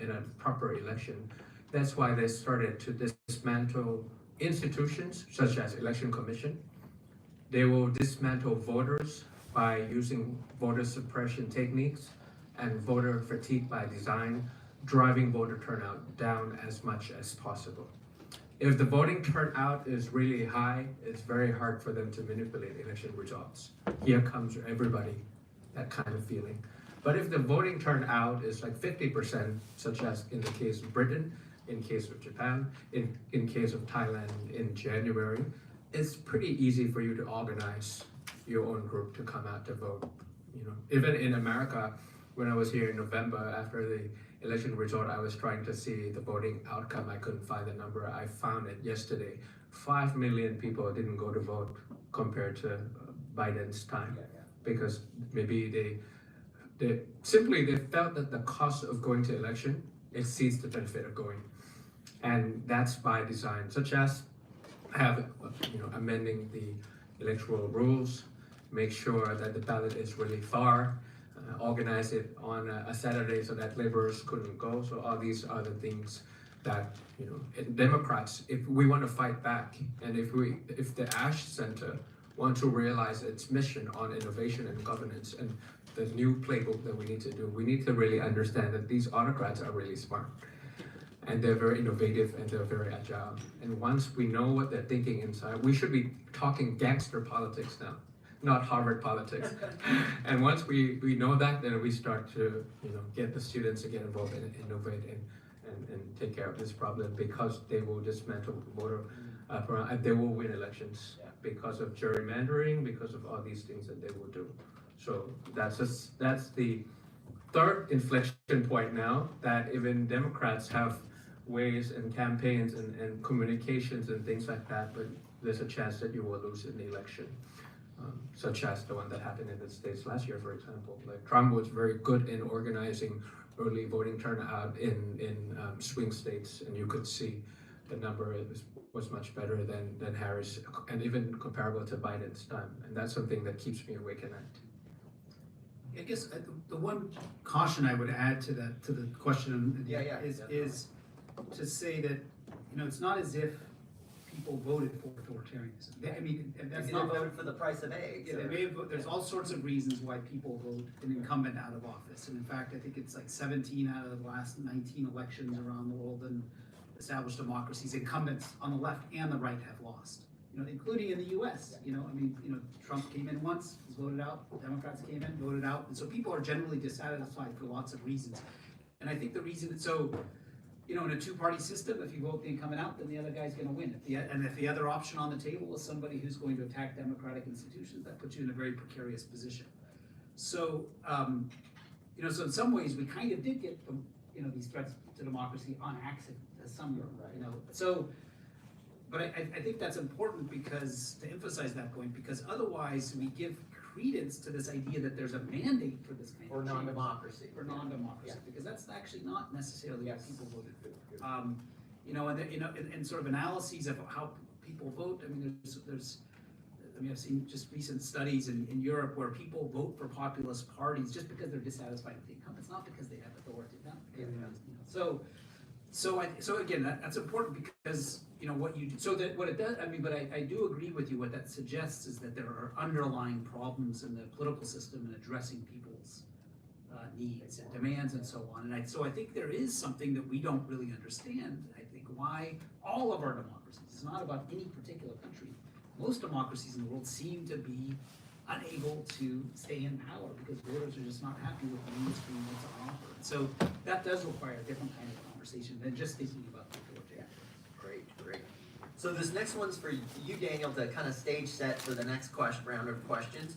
in a proper election. That's why they started to dismantle institutions such as election commission. They will dismantle voters by using voter suppression techniques and voter fatigue by design, driving voter turnout down as much as possible. If the voting turnout is really high, it's very hard for them to manipulate election results. Here comes everybody, that kind of feeling. But if the voting turnout is like 50%, such as in the case of Britain, in case of Japan, in case of Thailand in January, it's pretty easy for you to organize your own group to come out to vote. You know, even in America, when I was here in November after the election result, I was trying to see the voting outcome. I couldn't find the number. I found it yesterday. 5 million people didn't go to vote compared to Biden's time, because maybe they felt that the cost of going to election exceeds the benefit of going, and that's by design, such as amending the electoral rules, make sure that the ballot is really far, organize it on a Saturday so that laborers couldn't go. So all these are the things that, in Democrats, if we want to fight back, and if the Ash Center want to realize its mission on innovation and governance and the new playbook that we need to do, we need to really understand that these autocrats are really smart. And they're very innovative and they're very agile. And once we know what they're thinking inside, we should be talking gangster politics now, not Harvard politics. And once we know that, then we start to get the students to get involved and innovate and take care of this problem, because they will dismantle voter and they will win elections because of gerrymandering, because of all these things that they will do. So that's the third inflection point now, that even Democrats have ways and campaigns and communications and things like that, but there's a chance that you will lose in the election, such as the one that happened in the States last year, for example. Like Trump was very good in organizing early voting turnout in swing states, and you could see the number was much better than Harris, and even comparable to Biden's time. And that's something that keeps me awake at night. I guess the one caution I would add to the question is to say that it's not as if people voted for authoritarianism. That's not voted for the price of eggs. There's all sorts of reasons why people vote an incumbent out of office, and in fact, I think it's like 17 out of the last 19 elections around the world in established democracies, incumbents on the left and the right have lost. Including in the U.S. Trump came in once, was voted out. Democrats came in, voted out, and so people are generally dissatisfied for lots of reasons. And I think the reason in a two-party system, if you vote the incumbent out, then the other guy's going to win. If the other option on the table is somebody who's going to attack democratic institutions, that puts you in a very precarious position. So, so in some ways, we kind of did get these threats to democracy on accident, as some were, So. But I think that's important to emphasize that point, because otherwise we give credence to this idea that there's a mandate for this kind of non-democracy. Because that's actually not necessarily what people voted for. And sort of analyses of how people vote. I've seen just recent studies in Europe where people vote for populist parties just because they're dissatisfied with the incumbents, not because they have authority. So again, that's important, because what you do. So that what it does. But I do agree with you. What that suggests is that there are underlying problems in the political system in addressing people's needs and demands and so on. And so I think there is something that we don't really understand. I think why all of our democracies. It's not about any particular country. Most democracies in the world seem to be unable to stay in power because voters are just not happy with the mainstream that's on offer. And so that does require a different kind of conversation than just thinking about the authoritarian. Great. So this next one's for you, Daniel, to kind of stage set for the next round of questions.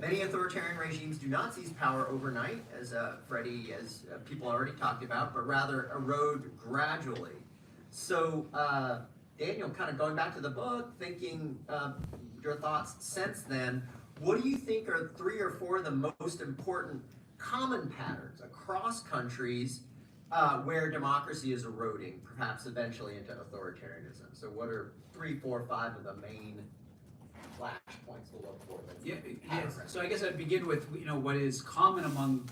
Many authoritarian regimes do not seize power overnight, as Freddie, as people already talked about, but rather erode gradually. So, Daniel, kind of going back to the book, thinking your thoughts since then, what do you think are 3 or 4 of the most important common patterns across countries where democracy is eroding, perhaps eventually into authoritarianism? So what are 3, 4, 5 of the main flash points to look for? So I guess I'd begin with what is common among